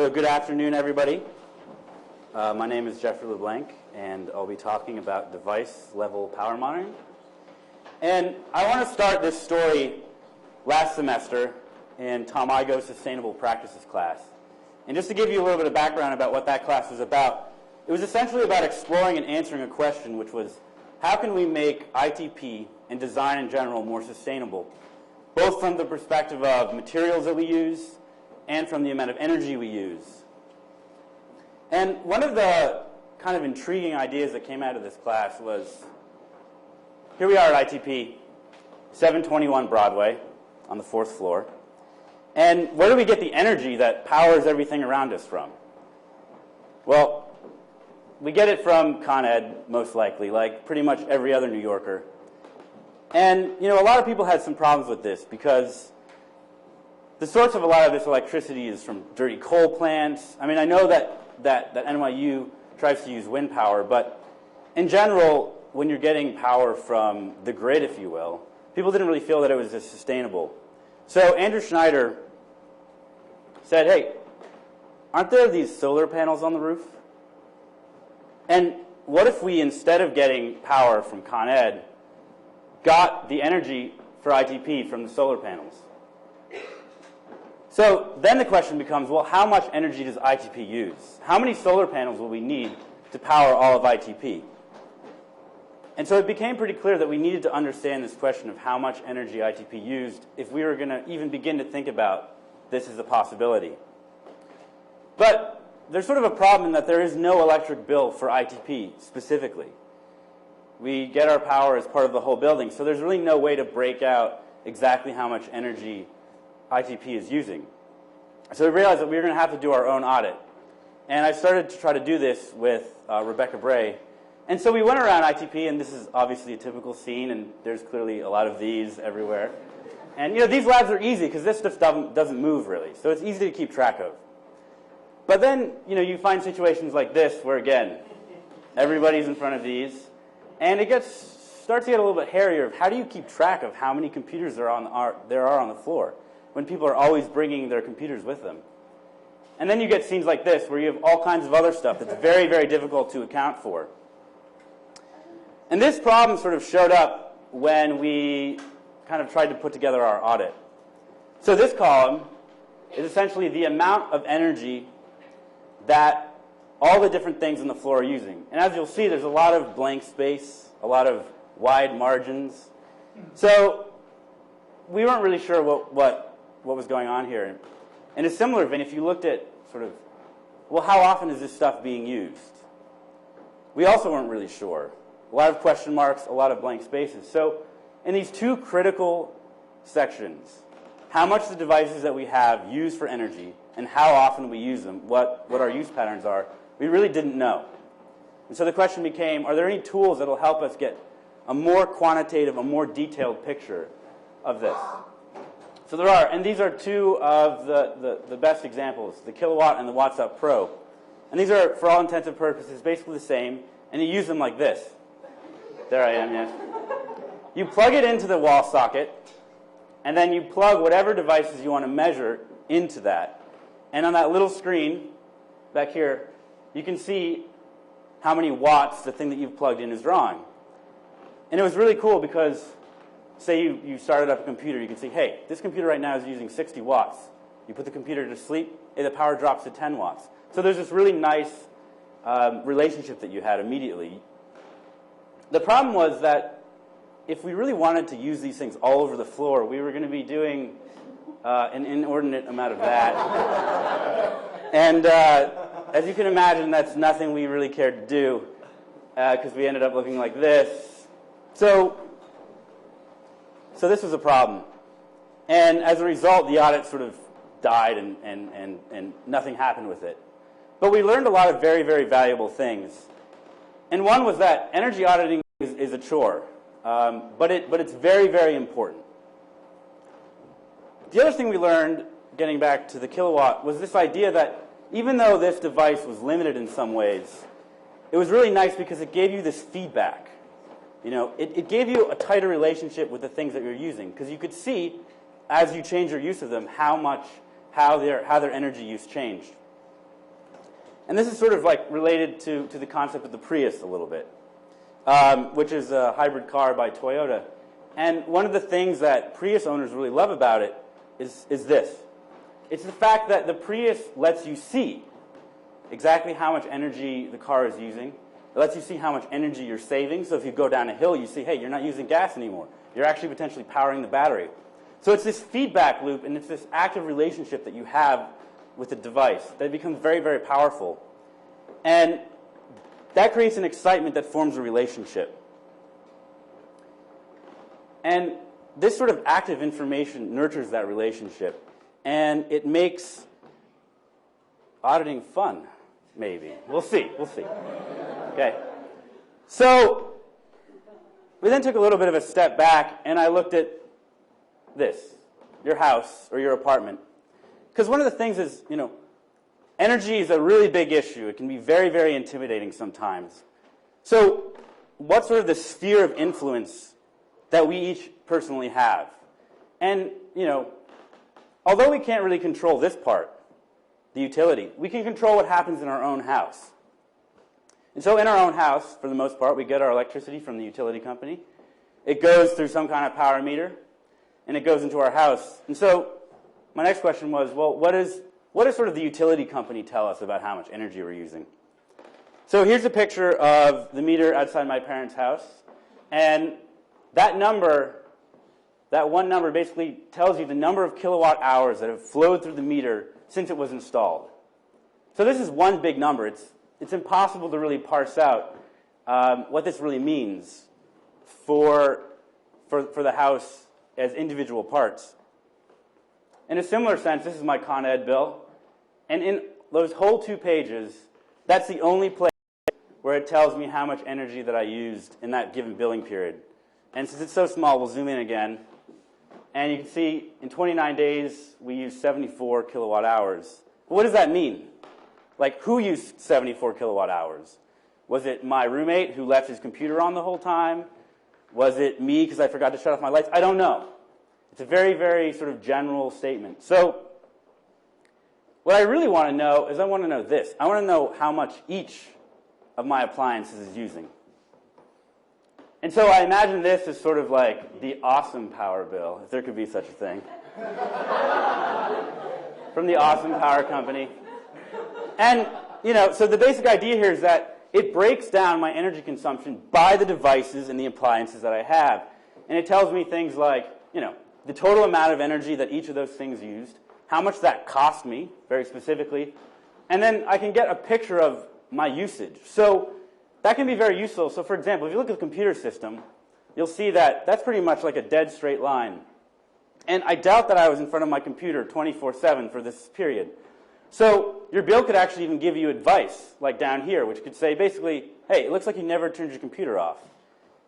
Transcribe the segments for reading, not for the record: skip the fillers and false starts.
So good afternoon, everybody. My name is Jeffrey LeBlanc, and I'll be talking about device-level power monitoring. And I want to start this story last semester in Tom Igoe's Sustainable Practices class. And just to give you a little bit of background about what that class was about, it was essentially about exploring and answering a question, which was, how can we make ITP and design in general more sustainable, both from the perspective of materials that we use and from the amount of energy we use. And one of the kind of intriguing ideas that came out of this class was, here we are at ITP, 721 Broadway on the 4th floor. And where do we get the energy that powers everything around us from? Well, we get it from Con Ed, most likely, like pretty much every other New Yorker. And, you know, a lot of people had some problems with this because the source of a lot of this electricity is from dirty coal plants. I mean, I know that NYU tries to use wind power, but in general, when you're getting power from the grid, if you will, people didn't really feel that it was as sustainable. So Andrew Schneider said, hey, aren't there these solar panels on the roof? And what if we, instead of getting power from Con Ed, got the energy for ITP from the solar panels? So then the question becomes, well, how much energy does ITP use? How many solar panels will we need to power all of ITP? And so it became pretty clear that we needed to understand this question of how much energy ITP used if we were going to even begin to think about this as a possibility. But there's sort of a problem in that there is no electric bill for ITP specifically. We get our power as part of the whole building, so there's really no way to break out exactly how much energy ITP is using. So we realized that we were going to have to do our own audit. And I started to try to do this with Rebecca Bray. And so we went around ITP, and this is obviously a typical scene, and there's clearly a lot of these everywhere. And you know, these labs are easy because this stuff doesn't move really, so it's easy to keep track of. But then, you know, you find situations like this where, again, everybody's in front of these, and it starts to get a little bit hairier of how do you keep track of how many computers there are on the floor when people are always bringing their computers with them. And then you get scenes like this where you have all kinds of other stuff that's very, very difficult to account for. And this problem sort of showed up when we kind of tried to put together our audit. So this column is essentially the amount of energy that all the different things on the floor are using. And as you'll see, there's a lot of blank space, a lot of wide margins. So we weren't really sure what was going on here. In a similar vein, if you looked at sort of, well, how often is this stuff being used? We also weren't really sure. A lot of question marks, a lot of blank spaces. So in these two critical sections, how much the devices that we have use for energy and how often we use them, what our use patterns are, we really didn't know. And so the question became, are there any tools that will help us get a more quantitative, a more detailed picture of this? So there are, and these are two of the best examples, the Kilowatt and the Watts Up Pro. And these are, for all intents and purposes, basically the same, and you use them like this. There I am, yes. You plug it into the wall socket, and then you plug whatever devices you want to measure into that. And on that little screen back here, you can see how many watts the thing that you've plugged in is drawing. And it was really cool because, say you started up a computer, you can see, hey, this computer right now is using 60 watts. You put the computer to sleep, the power drops to 10 watts. So there's this really nice relationship that you had immediately. The problem was that if we really wanted to use these things all over the floor, we were going to be doing an inordinate amount of that. And as you can imagine, that's nothing we really cared to do because we ended up looking like this. So this was a problem. And as a result, the audit sort of died and nothing happened with it. But we learned a lot of very, very valuable things. And one was that energy auditing is a chore, but it's very, very important. The other thing we learned, getting back to the Kilowatt, was this idea that even though this device was limited in some ways, it was really nice because it gave you this feedback. You know, it gave you a tighter relationship with the things that you're using because you could see, as you change your use of them, how their energy use changed. And this is sort of like related to the concept of the Prius a little bit, which is a hybrid car by Toyota. And one of the things that Prius owners really love about it is this. It's the fact that the Prius lets you see exactly how much energy the car is using. It lets you see how much energy you're saving. So if you go down a hill, you see, hey, you're not using gas anymore. You're actually potentially powering the battery. So it's this feedback loop, and it's this active relationship that you have with the device that becomes very, very powerful. And that creates an excitement that forms a relationship. And this sort of active information nurtures that relationship. And it makes auditing fun, maybe. We'll see. We'll see. Okay. So we then took a little bit of a step back, and I looked at this, your house or your apartment. Because one of the things is, energy is a really big issue. It can be very, very intimidating sometimes. So what's sort of the sphere of influence that we each personally have? And, although we can't really control this part, the utility, we can control what happens in our own house. And so in our own house, for the most part, we get our electricity from the utility company. It goes through some kind of power meter, and it goes into our house. And so my next question was, well, what does sort of the utility company tell us about how much energy we're using? So here's a picture of the meter outside my parents' house. And that one number basically tells you the number of kilowatt hours that have flowed through the meter since it was installed. So this is one big number. It's impossible to really parse out what this really means for the house as individual parts. In a similar sense, this is my Con Ed bill. And in those whole 2 pages, that's the only place where it tells me how much energy that I used in that given billing period. And since it's so small, we'll zoom in again. And you can see in 29 days, we used 74 kilowatt hours. But what does that mean? Like, who used 74 kilowatt hours? Was it my roommate who left his computer on the whole time? Was it me because I forgot to shut off my lights? I don't know. It's a very, very sort of general statement. So what I really want to know is I want to know this. I want to know how much each of my appliances is using. And so I imagine this as sort of like the awesome power bill, if there could be such a thing, from the awesome power company. And, so the basic idea here is that it breaks down my energy consumption by the devices and the appliances that I have. And it tells me things like, the total amount of energy that each of those things used, how much that cost me, very specifically, and then I can get a picture of my usage. So that can be very useful. So for example, if you look at the computer system, you'll see that that's pretty much like a dead straight line. And I doubt that I was in front of my computer 24/7 for this period. So your bill could actually even give you advice, like down here, which could say basically, hey, it looks like you never turned your computer off.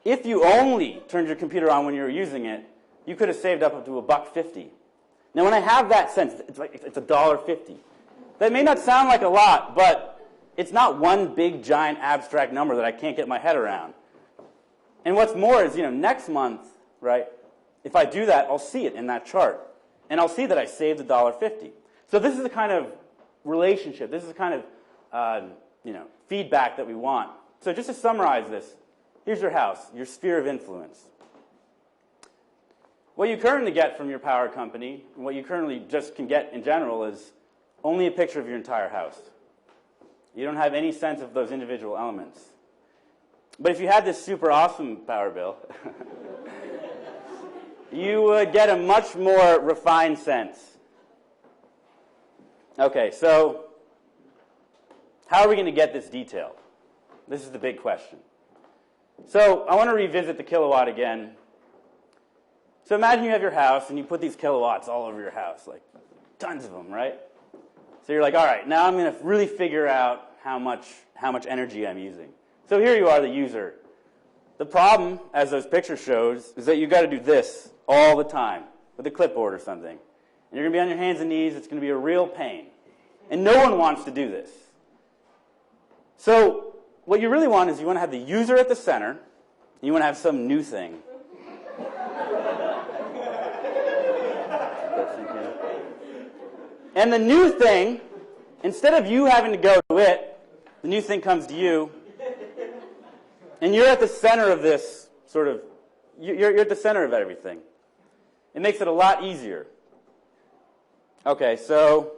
If you only turned your computer on when you were using it, you could have saved up to $1.50. Now when I have that sense, it's $1.50. That may not sound like a lot, but it's not one big giant abstract number that I can't get my head around. And what's more is, next month, right, if I do that, I'll see it in that chart. And I'll see that I saved $1.50. So this is the kind of relationship, this is the kind of feedback that we want. So just to summarize this, here's your house, your sphere of influence. What you currently get from your power company, and what you currently just can get in general, is only a picture of your entire house. You don't have any sense of those individual elements. But if you had this super awesome power bill, you would get a much more refined sense. Okay, so how are we going to get this detail? This is the big question. So I want to revisit the kilowatt again. So imagine you have your house and you put these kilowatts all over your house, like tons of them, right? So you're like, all right, now I'm going to really figure out how much energy I'm using. So here you are, the user. The problem, as those pictures shows, is that you've got to do this all the time with a clipboard or something. And you're going to be on your hands and knees. It's going to be a real pain. And no one wants to do this. So what you really want is you want to have the user at the center, and you want to have some new thing. And the new thing instead of you having to go to it, the new thing comes to you, and you're at the center of this sort of, you're at the center of everything. It makes it a lot easier. Okay, so